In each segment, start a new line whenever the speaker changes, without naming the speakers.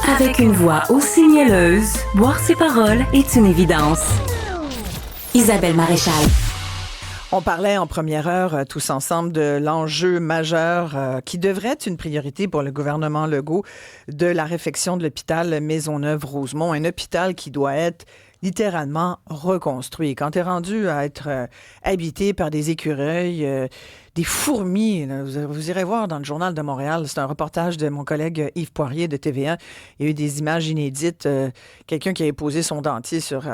Avec une voix aussi mielleuse, boire ses paroles est une évidence. Isabelle Maréchal.
On parlait en première heure, tous ensemble, de l'enjeu majeur qui devrait être une priorité pour le gouvernement Legault de la réfection de l'hôpital Maisonneuve-Rosemont. Un hôpital qui doit être littéralement reconstruit. Quand tu es rendu à être habité par des écureuils, des fourmis, là, vous irez voir dans le Journal de Montréal, c'est un reportage de mon collègue Yves Poirier de TVA. Il y a eu des images inédites. Quelqu'un qui avait posé son dentier sur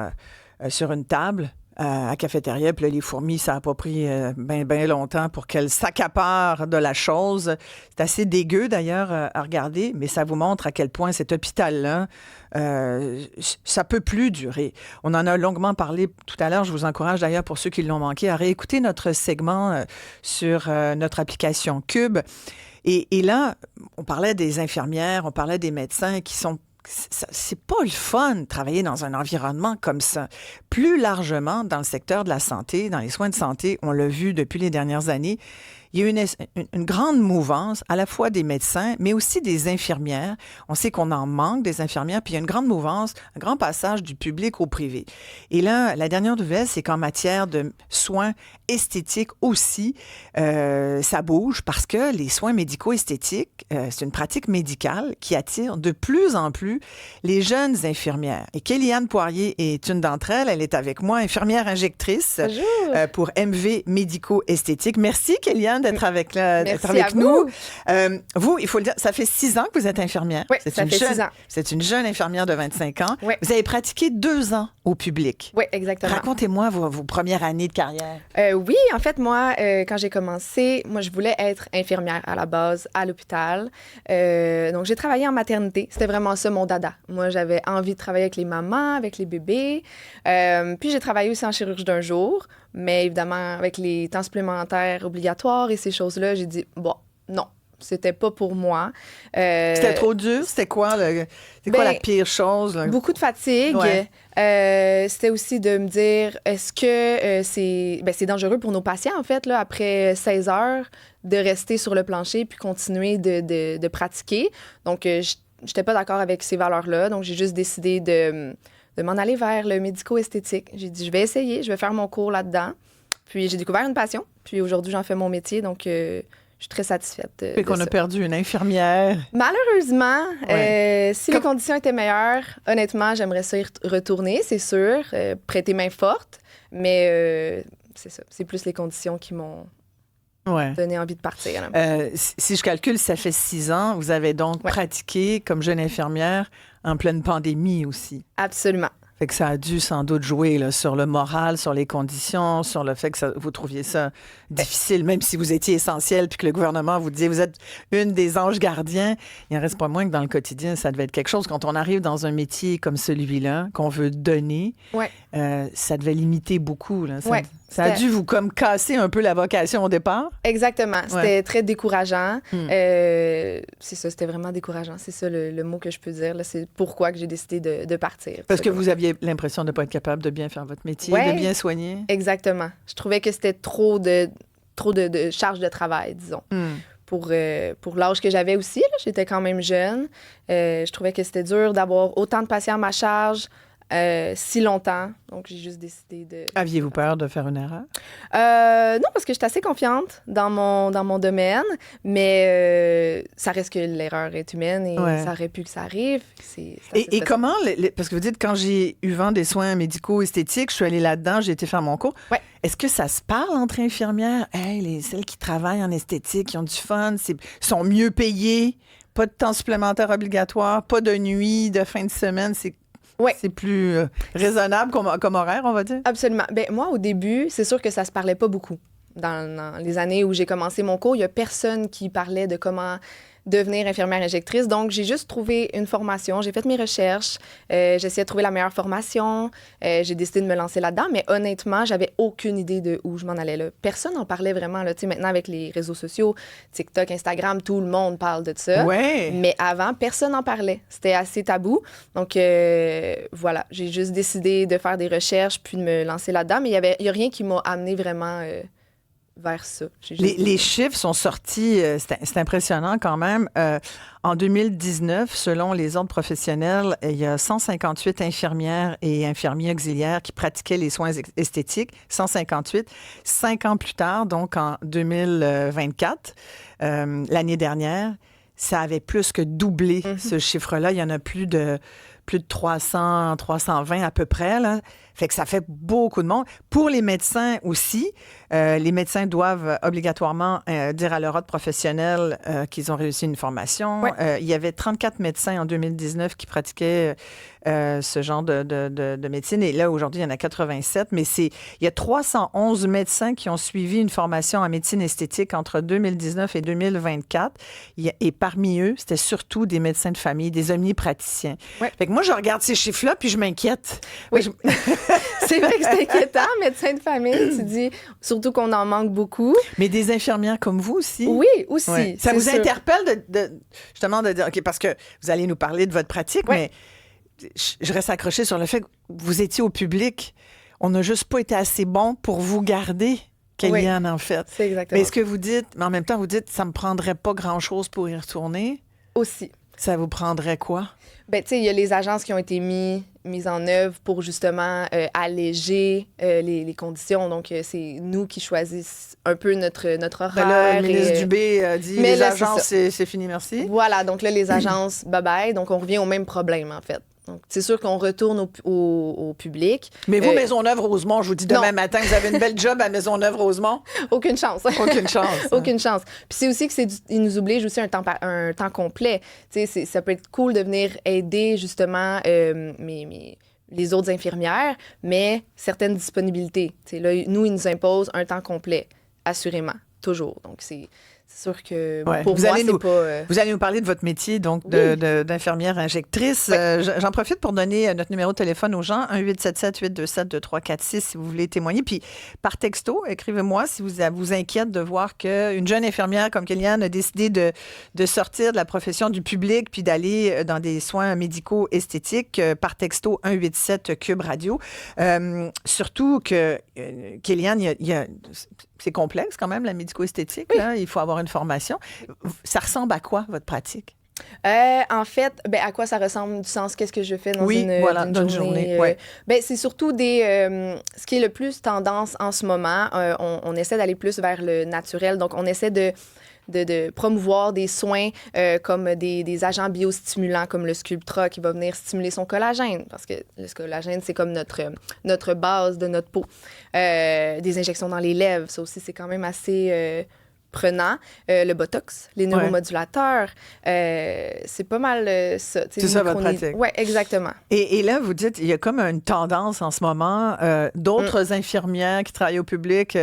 une table à cafétéria, puis là, les fourmis, ça n'a pas pris bien longtemps pour qu'elles s'accaparent de la chose. C'est assez dégueu, d'ailleurs, à regarder, mais ça vous montre à quel point cet hôpital-là, ça peut plus durer. On en a longuement parlé tout à l'heure. Je vous encourage, d'ailleurs, pour ceux qui l'ont manqué, à réécouter notre segment sur notre application Cube. Et là, on parlait des infirmières, on parlait des médecins qui sont... C'est pas le fun de travailler dans un environnement comme ça. Plus largement, dans le secteur de la santé, dans les soins de santé, on l'a vu depuis les dernières années, il y a une grande mouvance, à la fois des médecins, mais aussi des infirmières. On sait qu'on en manque des infirmières, puis il y a une grande mouvance, un grand passage du public au privé. Et là, la dernière nouvelle, c'est qu'en matière de soins esthétiques aussi, ça bouge parce que les soins médico-esthétiques, c'est une pratique médicale qui attire de plus en plus les jeunes infirmières. Et Kellyanne Poirier est une d'entre elles. Elle est avec moi, infirmière injectrice pour MV Médico-Esthétique. Merci, Kellyanne, d'être avec nous. Vous, il faut le dire, ça fait 6 ans que vous êtes infirmière.
Oui, ça fait 6 ans.
C'est une jeune infirmière de 25 ans.
Oui.
Vous avez pratiqué 2 ans au public.
Oui, exactement.
Racontez-moi vos premières années de carrière.
Oui, en fait, moi, quand j'ai commencé, moi, je voulais être infirmière à la base, à l'hôpital. Donc, j'ai travaillé en maternité. C'était vraiment ça, mon dada. Moi, j'avais envie de travailler avec les mamans, avec les bébés. Puis, j'ai travaillé aussi en chirurgie d'un jour. Mais évidemment, avec les temps supplémentaires obligatoires et ces choses-là, j'ai dit, bon, non. C'était pas pour moi.
C'était trop dur? C'était quoi, quoi la pire chose? Là?
Beaucoup de fatigue. Ouais. C'était aussi de me dire, est-ce que c'est dangereux pour nos patients, en fait, là, après 16 heures, de rester sur le plancher puis continuer de pratiquer. Donc, j'étais pas d'accord avec ces valeurs-là. Donc, j'ai juste décidé de m'en aller vers le médico-esthétique. J'ai dit, je vais essayer, je vais faire mon cours là-dedans. Puis, j'ai découvert une passion. Puis, aujourd'hui, j'en fais mon métier. Donc, je suis très satisfaite de
qu'on
ça.
A perdu une infirmière.
Malheureusement, si les conditions étaient meilleures, honnêtement, j'aimerais ça y retourner, c'est sûr, prêter main forte. Mais c'est ça, c'est plus les conditions qui m'ont donné envie de partir.
Si je calcule, ça fait 6 ans. Vous avez donc pratiqué comme jeune infirmière en pleine pandémie aussi.
Absolument.
Fait que ça a dû sans doute jouer là, sur le moral, sur les conditions, sur le fait que vous trouviez ça difficile, même si vous étiez essentiel puis que le gouvernement vous disait vous êtes une des anges gardiens. Il en reste pas moins que dans le quotidien, ça devait être quelque chose. Quand on arrive dans un métier comme celui-là, qu'on veut donner, ça devait limiter beaucoup. Là. Ça a dû vous comme casser un peu la vocation au départ?
Exactement. C'était très décourageant. C'est ça, c'était vraiment décourageant. C'est ça le mot que je peux dire. Là. C'est pourquoi que j'ai décidé de partir.
Parce que vous aviez l'impression de ne pas être capable de bien faire votre métier, de bien soigner?
Exactement. Je trouvais que c'était trop de charge de travail, disons. Pour l'âge que j'avais aussi, là, j'étais quand même jeune. Je trouvais que c'était dur d'avoir autant de patients à ma charge si longtemps. Donc, j'ai juste décidé de...
Aviez-vous peur de faire une erreur?
Non, parce que j'étais assez confiante dans mon domaine, mais ça reste que l'erreur est humaine et ça aurait pu que ça arrive.
Et comment... parce que vous dites, quand j'ai eu vent des soins médico-esthétiques, je suis allée là-dedans, j'ai été faire mon cours. Est-ce que ça se parle entre infirmières? Hey, celles qui travaillent en esthétique, qui ont du fun, sont mieux payées, pas de temps supplémentaire obligatoire, pas de nuit, de fin de semaine, c'est plus raisonnable comme horaire, on va dire?
Absolument. Ben, moi, au début, c'est sûr que ça se parlait pas beaucoup. Dans les années où j'ai commencé mon cours, il y a personne qui parlait de comment devenir infirmière injectrice. Donc, j'ai juste trouvé une formation. J'ai fait mes recherches. J'ai essayé de trouver la meilleure formation. J'ai décidé de me lancer là-dedans. Mais honnêtement, j'avais aucune idée de où je m'en allais. Là. Personne n'en parlait vraiment. Là. Maintenant, avec les réseaux sociaux, TikTok, Instagram, tout le monde parle de ça.
Ouais.
Mais avant, personne n'en parlait. C'était assez tabou. Donc, voilà. J'ai juste décidé de faire des recherches puis de me lancer là-dedans. Mais il y a rien qui m'a amené vraiment vers ça.
Les chiffres sont sortis, c'est impressionnant quand même. En 2019, selon les ordres professionnels, il y a 158 infirmières et infirmiers auxiliaires qui pratiquaient les soins esthétiques. 158. 5 ans plus tard, donc en 2024, l'année dernière, ça avait plus que doublé ce chiffre-là. Il y en a plus de 300, 320 à peu près, là. Fait que ça fait beaucoup de monde. Pour les médecins aussi, les médecins doivent obligatoirement dire à leur ordre professionnel qu'ils ont réussi une formation.
Ouais.
Il y avait 34 médecins en 2019 qui pratiquaient ce genre de médecine. Et là, aujourd'hui, il y en a 87. Mais il y a 311 médecins qui ont suivi une formation en médecine esthétique entre 2019 et 2024. Et parmi eux, c'était surtout des médecins de famille, des omnipraticiens.
Ouais.
Fait que moi, je regarde ces chiffres-là, puis je m'inquiète.
Oui. C'est vrai que c'est inquiétant, médecin de famille, tu dis, surtout qu'on en manque beaucoup.
Mais des infirmières comme vous aussi.
Oui, aussi.
Ouais. Ça vous
sûr.
interpelle justement de dire, OK, parce que vous allez nous parler de votre pratique,
Ouais.
mais je reste accrochée sur le fait que vous étiez au public. On n'a juste pas été assez bon pour vous garder, Kéliane, en fait.
C'est exactement.
Mais est-ce que vous dites, mais en même temps, vous dites, ça me prendrait pas grand-chose pour y retourner?
Aussi.
Ça vous prendrait quoi?
Ben, tu sais, il y a les agences qui ont été mises en œuvre pour justement alléger les conditions. Donc, c'est nous qui choisissons un peu notre horaire.
Ben là, le ministre Dubé dit,
mais
les
là,
agences, c'est fini, merci.
Voilà, donc là, les agences, bye-bye. Donc, on revient au même problème, en fait. Donc, c'est sûr qu'on retourne au public.
Mais vous, Maisonneuve-Rosemont, je vous dis demain
non.
matin, vous avez une belle job à Maisonneuve-Rosemont?
Aucune chance.
Aucune chance.
Aucune chance. Puis c'est aussi qu'ils nous obligent aussi un temps complet. Tu sais, ça peut être cool de venir aider justement les autres infirmières, mais certaines disponibilités. Tu sais, là, nous, ils nous imposent un temps complet, assurément, toujours. Donc, c'est sûr que pour moi, c'est pas...
Vous allez nous parler de votre métier, donc d'infirmière injectrice.
Oui.
J'en profite pour donner notre numéro de téléphone aux gens, 1-877-827-2346 si vous voulez témoigner. Puis par texto, écrivez-moi si vous inquiète de voir qu'une jeune infirmière comme Kéliane a décidé de sortir de la profession du public puis d'aller dans des soins médicaux esthétiques. Par texto, 187 Cube Radio. Surtout que Kéliane, c'est complexe quand même, la médico-esthétique.
Oui.
Là. Il faut avoir une formation. Ça ressemble à quoi, votre pratique?
En fait, à quoi ça ressemble du sens? Qu'est-ce que je fais dans une journée?
Ouais.
C'est surtout ce qui est le plus tendance en ce moment. On essaie d'aller plus vers le naturel. Donc, on essaie de promouvoir des soins comme des agents biostimulants comme le Sculptra qui va venir stimuler son collagène parce que le collagène, c'est comme notre base de notre peau. Des injections dans les lèvres, ça aussi, c'est quand même assez prenant. Le Botox, les neuromodulateurs, c'est pas mal ça.
C'est ça votre pratique?
Oui, exactement.
Et là, vous dites, il y a comme une tendance en ce moment. D'autres infirmières qui travaillent au public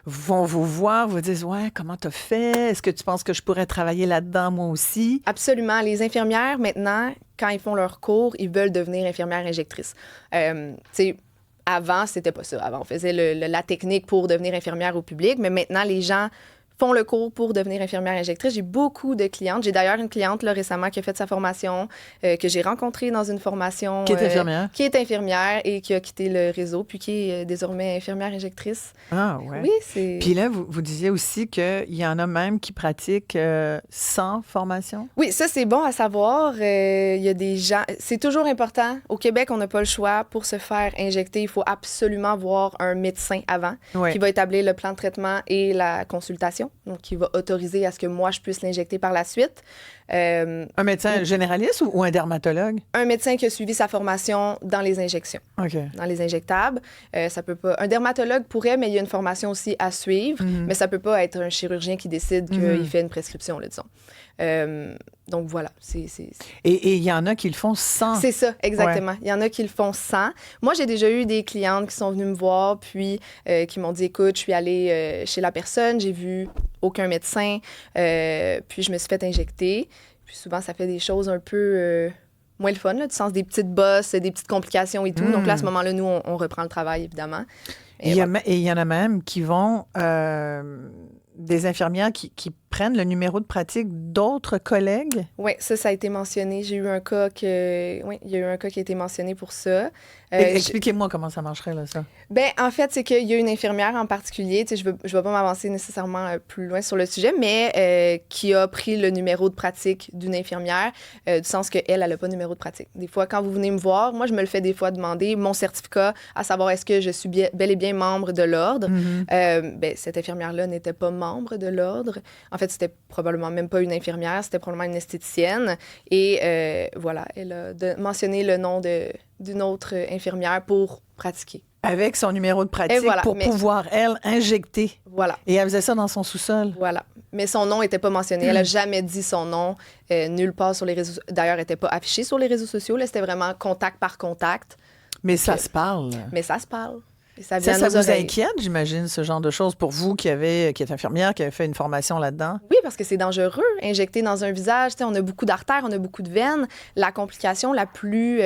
vont vous voir, vous disent, ouais, comment t'as fait? Est-ce que tu penses que je pourrais travailler là-dedans moi aussi?
Absolument. Les infirmières, maintenant, quand ils font leur cours, ils veulent devenir infirmières injectrices. Avant, c'était pas ça. Avant, on faisait la technique pour devenir infirmière au public, mais maintenant, les gens font le cours pour devenir infirmière injectrice. J'ai beaucoup de clientes. J'ai d'ailleurs une cliente là, récemment qui a fait sa formation, que j'ai rencontrée dans une formation.
Qui est infirmière?
Qui est infirmière et qui a quitté le réseau, puis qui est désormais infirmière injectrice.
Ah, ouais.
Oui, c'est...
Puis là, vous disiez aussi qu'il y en a même qui pratiquent sans formation?
Oui, ça, c'est bon à savoir. Il y a des gens... C'est toujours important. Au Québec, on n'a pas le choix. Pour se faire injecter, il faut absolument voir un médecin avant qui va établir le plan de traitement et la consultation. Donc, qui va autoriser à ce que moi, je puisse l'injecter par la suite.
Un médecin généraliste ou un dermatologue?
Un médecin qui a suivi sa formation dans les injections,
dans
les injectables. Ça peut pas... Un dermatologue pourrait, mais il y a une formation aussi à suivre. Mais ça peut pas être un chirurgien qui décide qu'il fait une prescription, là, disons. Donc, voilà.
Et il y en a qui le font sans.
C'est ça, exactement. Il y en a qui le font sans. Moi, j'ai déjà eu des clientes qui sont venues me voir, puis qui m'ont dit, écoute, je suis allée chez la personne, j'ai vu aucun médecin, puis je me suis fait injecter. Puis souvent, ça fait des choses un peu moins le fun, là, du sens des petites bosses, des petites complications et tout. Donc là, à ce moment-là, nous, on reprend le travail, évidemment. Et il y en a
même qui vont... des infirmières qui prennent le numéro de pratique d'autres collègues?
Oui, ça a été mentionné. J'ai eu un cas oui, il y a eu un cas qui a été mentionné pour ça.
Expliquez-moi comment ça marcherait, là, ça.
Ben, en fait, c'est qu'il y a une infirmière en particulier, tu sais, je veux pas m'avancer nécessairement plus loin sur le sujet, mais qui a pris le numéro de pratique d'une infirmière, du sens qu'elle n'a pas de numéro de pratique. Des fois, quand vous venez me voir, moi, je me le fais des fois demander, mon certificat, à savoir est-ce que je suis bel et bien membre de l'ordre. Ben, cette infirmière-là n'était pas membre de l'ordre. En fait, c'était probablement même pas une infirmière, c'était probablement une esthéticienne. Et voilà, elle a mentionné le nom d'une autre infirmière pour pratiquer.
Avec son numéro de pratique
voilà,
pour pouvoir, elle, injecter.
Voilà.
Et elle faisait ça dans son sous-sol.
Voilà. Mais son nom n'était pas mentionné. Elle n'a jamais dit son nom nulle part sur les réseaux. D'ailleurs, elle n'était pas affichée sur les réseaux sociaux. Là, c'était vraiment contact par contact.
Mais ça se parle.
Mais ça se parle. Et ça
vous inquiète, j'imagine, ce genre de choses pour vous qui êtes infirmière, qui avez fait une formation là-dedans?
Oui, parce que c'est dangereux. Injecter dans un visage, on a beaucoup d'artères, on a beaucoup de veines. La complication la plus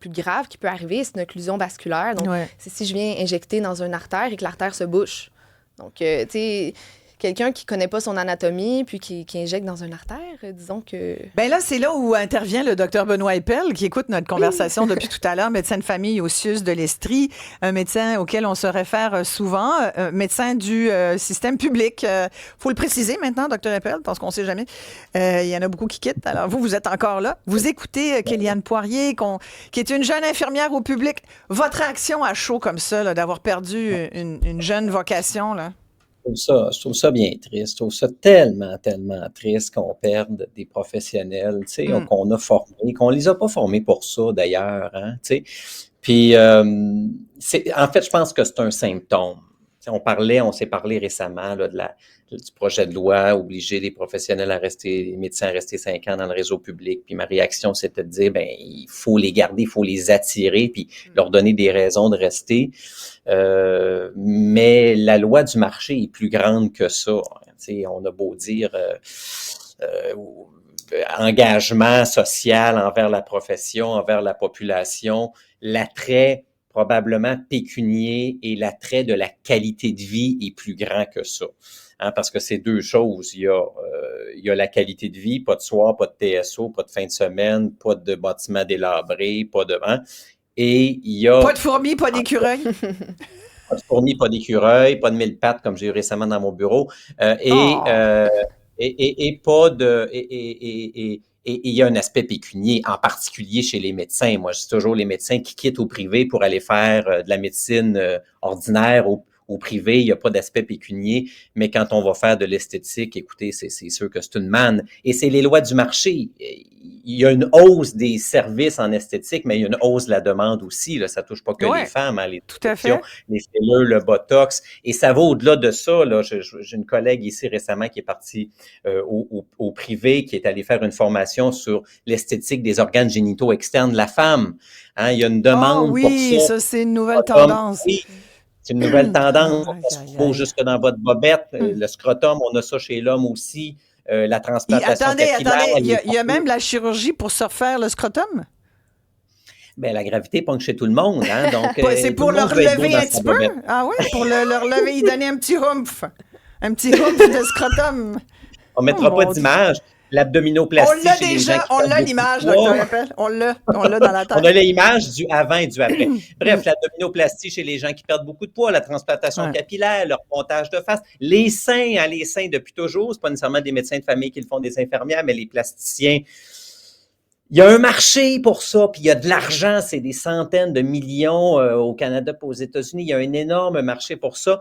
grave qui peut arriver, c'est une occlusion vasculaire. Donc, c'est si je viens injecter dans une artère et que l'artère se bouche. Donc, tu sais, quelqu'un qui connaît pas son anatomie puis qui injecte dans une artère, disons que...
Bien là, c'est là où intervient le docteur Benoît Eppel, qui écoute notre conversation depuis tout à l'heure, médecin de famille au CIUS de l'Estrie, un médecin auquel on se réfère souvent, médecin du système public. Faut le préciser maintenant, docteur Eppel, parce qu'on sait jamais. Il y en a beaucoup qui quittent. Alors vous êtes encore là. Vous écoutez Kéliane Poirier, qui est une jeune infirmière au public. Votre réaction à chaud comme ça, là, d'avoir perdu une jeune vocation, là?
Je trouve ça bien triste. Je trouve ça tellement, tellement triste qu'on perde des professionnels, tu sais, qu'on a formés, qu'on les a pas formés pour ça d'ailleurs, hein, tu sais. Puis, en fait, je pense que c'est un symptôme. Tu sais, on s'est parlé récemment là, du projet de loi, obliger les professionnels les médecins à rester 5 ans dans le réseau public. Puis ma réaction, c'était de dire, ben, il faut les garder, il faut les attirer, puis leur donner des raisons de rester. Mais la loi du marché est plus grande que ça. Tu sais, on a beau dire engagement social envers la profession, envers la population, l'attrait probablement pécunier et l'attrait de la qualité de vie est plus grand que ça. Hein, parce que c'est deux choses. Il y a la qualité de vie, pas de soir, pas de TSO, pas de fin de semaine, pas de bâtiment délabré, pas de... Hein, et il y a...
Pas de fourmis, pas d'écureuils.
Pas de fourmis, pas d'écureuils, pas de mille pattes comme j'ai eu récemment dans mon bureau. Et pas de... Et il y a un aspect pécunier, en particulier chez les médecins. Moi, je dis toujours les médecins qui quittent au privé pour aller faire de la médecine ordinaire au privé, il n'y a pas d'aspect pécunier, mais quand on va faire de l'esthétique, écoutez, c'est sûr que c'est une manne. Et c'est les lois du marché. Il y a une hausse des services en esthétique, mais il y a une hausse de la demande aussi. Là. Ça ne touche pas que les femmes, hein, les injections, les fillers, le botox. Et ça va au-delà de ça. Là. J'ai une collègue ici récemment qui est partie au privé, qui est allée faire une formation sur l'esthétique des organes génitaux externes de la femme. Hein, il y a une demande pour ça.
Oui, ça, c'est une nouvelle tendance.
Oui. C'est une nouvelle tendance. Ça se pose jusque dans votre bobette. Le scrotum, on a ça chez l'homme aussi. La transplantation capillaire.
Attendez, il y a même la chirurgie pour se refaire le scrotum?
Ben, la gravité pogne chez tout le monde. Hein, donc,
c'est pour le relever un petit peu? Ah oui, pour le relever, il donner un petit humph. Un petit humph de scrotum.
On ne mettra pas d'image. L'abdominoplastie chez les gens
on l'a l'image, docteur Eppel. On l'a dans la tête.
On a l'image du avant et du après. Bref, l'abdominoplastie chez les gens qui perdent beaucoup de poids, la transplantation capillaire, leur pontage de face, les seins depuis toujours. C'est pas nécessairement des médecins de famille qui le font, des infirmières, mais les plasticiens. Il y a un marché pour ça, puis il y a de l'argent, c'est des centaines de millions au Canada et aux États-Unis. Il y a un énorme marché pour ça.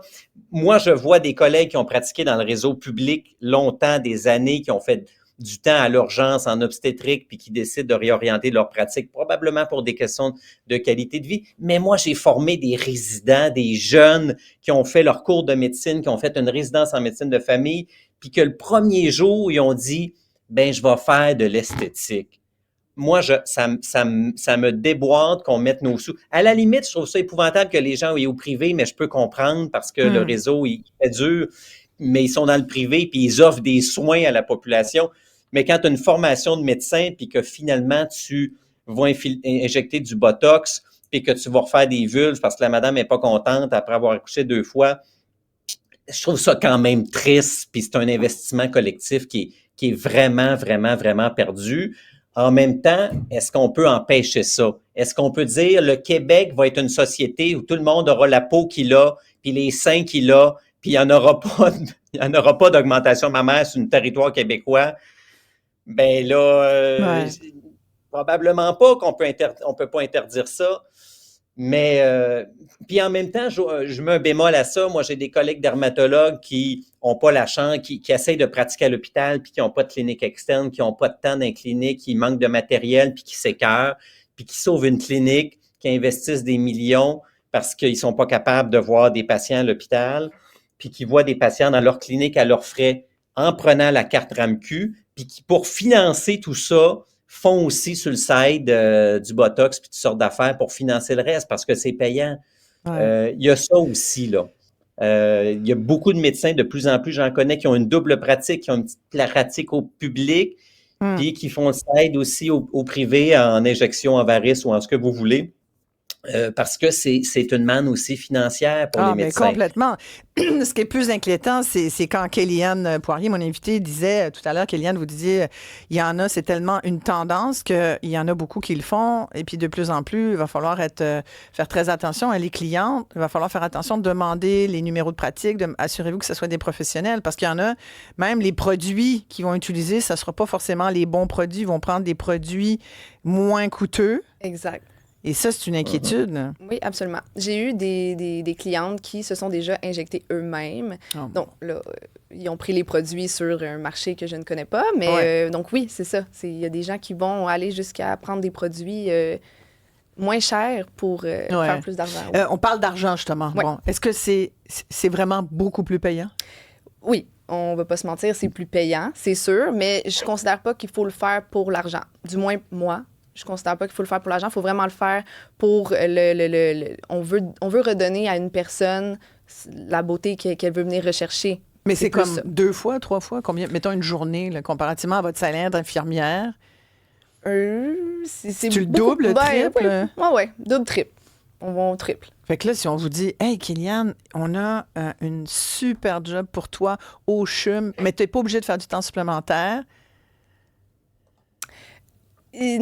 Moi, je vois des collègues qui ont pratiqué dans le réseau public longtemps, des années, qui ont fait du temps à l'urgence en obstétrique puis qui décident de réorienter leur pratique, probablement pour des questions de qualité de vie. Mais moi, j'ai formé des résidents, des jeunes qui ont fait leur cours de médecine, qui ont fait une résidence en médecine de famille, puis que le premier jour, ils ont dit « ben je vais faire de l'esthétique ». Moi, ça me déboîte qu'on mette nos sous. À la limite, je trouve ça épouvantable que les gens aient au privé, mais je peux comprendre parce que le réseau, il est dur, mais ils sont dans le privé puis ils offrent des soins à la population. Mais quand tu as une formation de médecin puis que finalement, tu vas injecter du botox puis que tu vas refaire des vulves parce que la madame n'est pas contente après avoir accouché 2 fois, je trouve ça quand même triste, puis c'est un investissement collectif qui est vraiment, vraiment, vraiment perdu. En même temps, est-ce qu'on peut empêcher ça? Est-ce qu'on peut dire le Québec va être une société où tout le monde aura la peau qu'il a, puis les seins qu'il a, puis il n'y en aura pas d'augmentation mammaire sur le territoire québécois? Ben là, probablement pas on peut pas interdire ça. Mais puis en même temps, je mets un bémol à ça. Moi, j'ai des collègues dermatologues qui n'ont pas la chance, qui essayent de pratiquer à l'hôpital, puis qui n'ont pas de clinique externe, qui n'ont pas de temps dans les cliniques, qui manquent de matériel, puis qui s'écœurent, puis qui sauvent une clinique, qui investissent des millions parce qu'ils ne sont pas capables de voir des patients à l'hôpital, puis qui voient des patients dans leur clinique à leurs frais en prenant la carte RAMQ, puis qui, pour financer tout ça, font aussi sur le side du Botox puis toutes sortes d'affaires pour financer le reste parce que c'est payant. Il y a ça aussi, là. Il y a beaucoup de médecins, de plus en plus, j'en connais, qui ont une double pratique, qui ont une petite pratique au public, puis qui font le side aussi au privé en injection en varices ou en ce que vous voulez. Parce que c'est une manne aussi financière pour les médecins.
Mais complètement. Ce qui est plus inquiétant, c'est quand Kéliane Poirier, mon invité, disait tout à l'heure, Kéliane, vous disiez, il y en a, c'est tellement une tendance qu'il y en a beaucoup qui le font, et puis de plus en plus, il va falloir faire très attention à les clientes, il va falloir faire attention de demander les numéros de pratique, assurez-vous que ce soit des professionnels, parce qu'il y en a, même les produits qu'ils vont utiliser, ça ne sera pas forcément les bons produits, ils vont prendre des produits moins coûteux.
Exact.
Et ça, c'est une inquiétude.
Oui, absolument. J'ai eu des clientes qui se sont déjà injectées eux-mêmes. Donc, là, ils ont pris les produits sur un marché que je ne connais pas. Mais donc, oui, c'est ça. Il y a des gens qui vont aller jusqu'à prendre des produits moins chers pour faire plus d'argent.
On parle d'argent, justement.
Ouais.
Bon, est-ce que c'est vraiment beaucoup plus payant?
Oui. On ne va pas se mentir, c'est plus payant, c'est sûr. Mais je ne considère pas qu'il faut le faire pour l'argent. Du moins, moi. Je ne considère pas qu'il faut le faire pour l'argent. Il faut vraiment le faire pour on veut redonner à une personne la beauté qu'elle veut venir rechercher.
Mais c'est comme 2 fois, 3 fois? Combien? Mettons une journée, là, comparativement à votre salaire d'infirmière.
C'est
tu le doubles, le triple?
Oui, double, triple. On va au triple.
Fait que là, si on vous dit, « Hey, Kéliane, on a une super job pour toi au CHUM, mais tu n'es pas obligé de faire du temps supplémentaire. »
Faudrait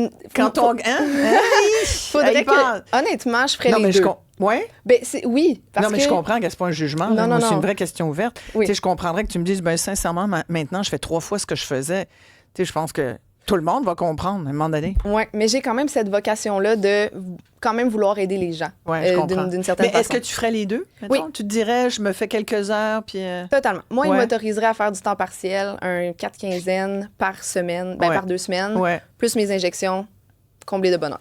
que, honnêtement, je ferais les deux.
Ouais?
Ben, oui.
Parce mais je comprends que c'est pas un jugement. Non. C'est une vraie question ouverte.
Oui.
Je comprendrais que tu me dises, sincèrement, maintenant, je fais 3 fois ce que je faisais. Je pense que tout le monde va comprendre à un moment donné.
Oui, mais j'ai quand même cette vocation-là de quand même vouloir aider les gens.
Oui, je comprends.
D'une certaine façon.
Mais est-ce que tu ferais les deux? Mettons? Oui. Tu te dirais, je me fais quelques heures, puis...
Totalement. Moi, il m'autoriserait à faire du temps partiel, un 4 quinzaines par semaine, par 2 semaines, plus mes injections, comblé de bonheur.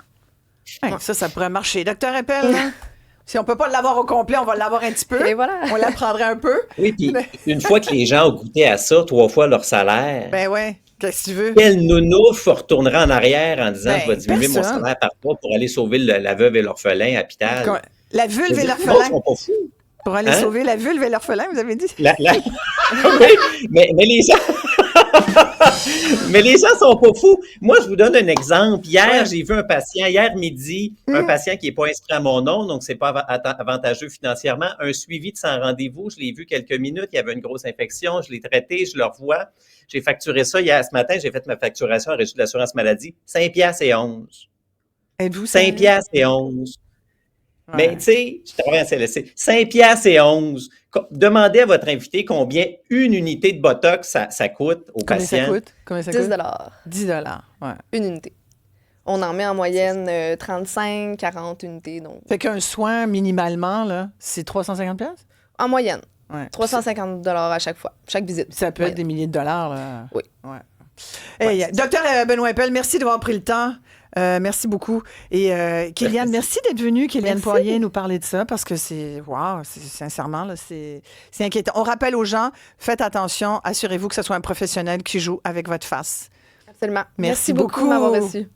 Ça pourrait marcher. Docteur Eppel, si on peut pas l'avoir au complet, on va l'avoir un petit peu.
Et voilà.
On l'apprendrait un peu.
Oui, puis une fois que les gens ont goûté à ça, 3 fois leur salaire...
Ben ouais. Qu'est-ce que tu veux?
Quel nounours retournera en arrière en disant je vais diminuer mon salaire par 3 pour aller sauver la veuve et l'orphelin à l'hôpital?
La vulve et l'orphelin?
Ils sont pas fous.
Pour aller sauver la vulve et l'orphelin, vous avez dit?
Oui, mais les gens... mais les gens sont pas fous. Moi, je vous donne un exemple. Hier, j'ai vu un patient, hier midi, un patient qui n'est pas inscrit à mon nom, donc c'est pas avantageux financièrement, un suivi de son rendez-vous. Je l'ai vu quelques minutes, il y avait une grosse infection, je l'ai traité, je le revois. J'ai facturé ça hier, ce matin, j'ai fait ma facturation à Régie de l'assurance maladie, 5 piastres et 11.
Êtes-vous
5 piastres et 11. Ouais. Mais tu sais, je travaille en CLSC, 5 piastres et 11. Demandez à votre invité combien une unité de Botox, ça coûte aux patients.
Combien ça coûte?
10
$. Ouais.
Une unité. On en met en moyenne 35, 40 unités. Donc.
Fait qu'un soin, minimalement, là, c'est 350 piastres?
En moyenne.
Ouais.
350 $ à chaque fois, chaque visite.
Ça peut être des milliers de dollars, là.
Oui.
Ouais. Hey, Docteur Benoît Eppel, merci d'avoir pris le temps. Merci beaucoup. Et Kéliane, merci d'être venue, Kéliane Poirier, nous parler de ça, parce que sincèrement, là, c'est inquiétant. On rappelle aux gens, faites attention, assurez-vous que ce soit un professionnel qui joue avec votre face.
Absolument.
Merci beaucoup
de m'avoir reçu.